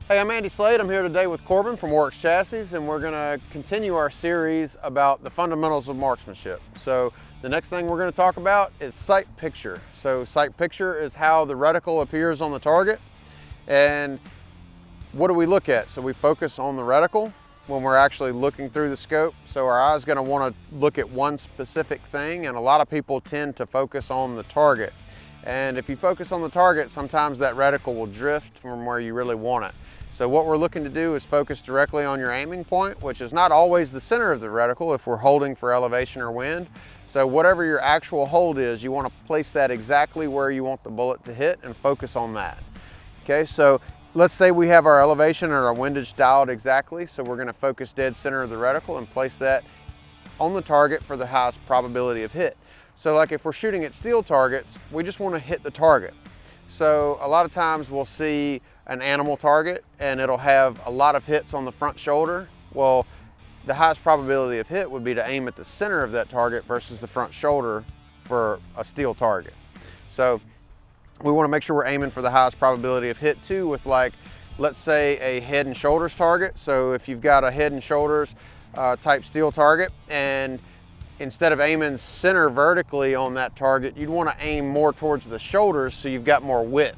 Hey, I'm Andy Slade. I'm here today with Corbin from Works Chassis, and we're going to continue our series about the fundamentals of marksmanship. So the next thing we're going to talk about is sight picture. So sight picture is how the reticle appears on the target. And what do we look at? So we focus on the reticle when we're actually looking through the scope. So our eye's going to want to look at one specific thing, and a lot of people tend to focus on the target. And if you focus on the target, sometimes that reticle will drift from where you really want it. So what we're looking to do is focus directly on your aiming point, which is not always the center of the reticle if we're holding for elevation or wind. So whatever your actual hold is, you want to place that exactly where you want the bullet to hit and focus on that. Okay, so let's say we have our elevation and our windage dialed exactly. So we're going to focus dead center of the reticle and place that on the target for the highest probability of hit. So like if we're shooting at steel targets, we just want to hit the target. So a lot of times we'll see an animal target and it'll have a lot of hits on the front shoulder. Well, the highest probability of hit would be to aim at the center of that target versus the front shoulder for a steel target. So we want to make sure we're aiming for the highest probability of hit too with, like, let's say a head and shoulders target. So if you've got a head and shoulders type steel target, and instead of aiming center vertically on that target, you'd want to aim more towards the shoulders so you've got more width.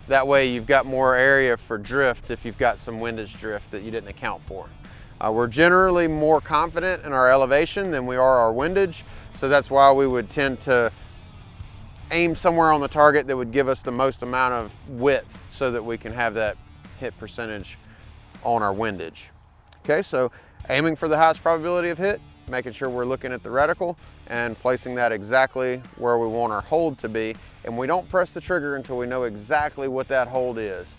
That way you've got more area for drift if you've got some windage drift that you didn't account for. We're generally more confident in our elevation than we are our windage, so that's why we would tend to aim somewhere on the target that would give us the most amount of width so that we can have that hit percentage on our windage. Okay, so aiming for the highest probability of hit, making sure we're looking at the reticle and placing that exactly where we want our hold to be. And we don't press the trigger until we know exactly what that hold is.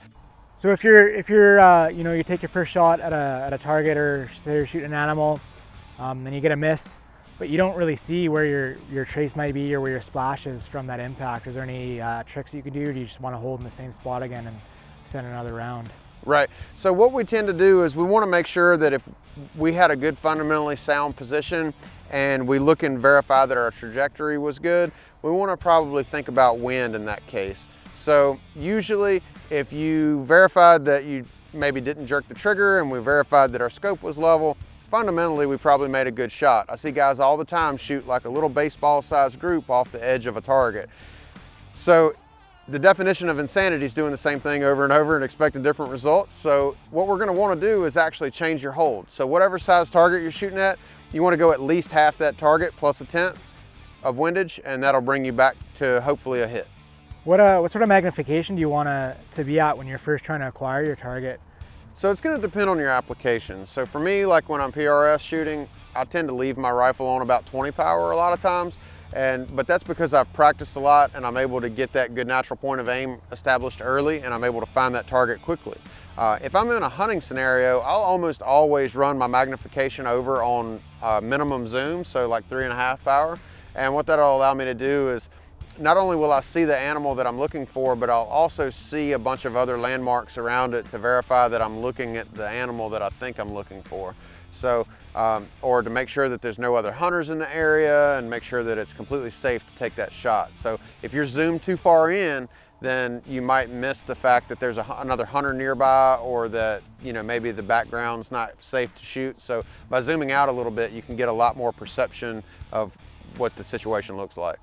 So if you're you take your first shot at a target, or say you're shooting an animal, then you get a miss, but you don't really see where your trace might be or where your splash is from that impact. Is there any tricks you can do, or do you just want to hold in the same spot again and send another round? Right, so what we tend to do is we want to make sure that if we had a good fundamentally sound position and we look and verify that our trajectory was good, we want to probably think about wind in that case. So usually if you verified that you maybe didn't jerk the trigger and we verified that our scope was level, fundamentally we probably made a good shot. I see guys all the time shoot like a little baseball sized group off the edge of a target. So the definition of insanity is doing the same thing over and over and expecting different results. So what we're going to want to do is actually change your hold. So whatever size target you're shooting at, you want to go at least half that target plus a tenth of windage, and that'll bring you back to hopefully a hit. What sort of magnification do you want to be at when you're first trying to acquire your target? So it's going to depend on your application. So for me, like when I'm PRS shooting, I tend to leave my rifle on about 20 power a lot of times. But that's because I've practiced a lot and I'm able to get that good natural point of aim established early, and I'm able to find that target quickly. If I'm in a hunting scenario, I'll almost always run my magnification over on minimum zoom, so like 3.5 power. And what that'll allow me to do is not only will I see the animal that I'm looking for, but I'll also see a bunch of other landmarks around it to verify that I'm looking at the animal that I think I'm looking for. So, or to make sure that there's no other hunters in the area and make sure that it's completely safe to take that shot. So if you're zoomed too far in, then you might miss the fact that there's another hunter nearby, or that maybe the background's not safe to shoot. So by zooming out a little bit, you can get a lot more perception of what the situation looks like.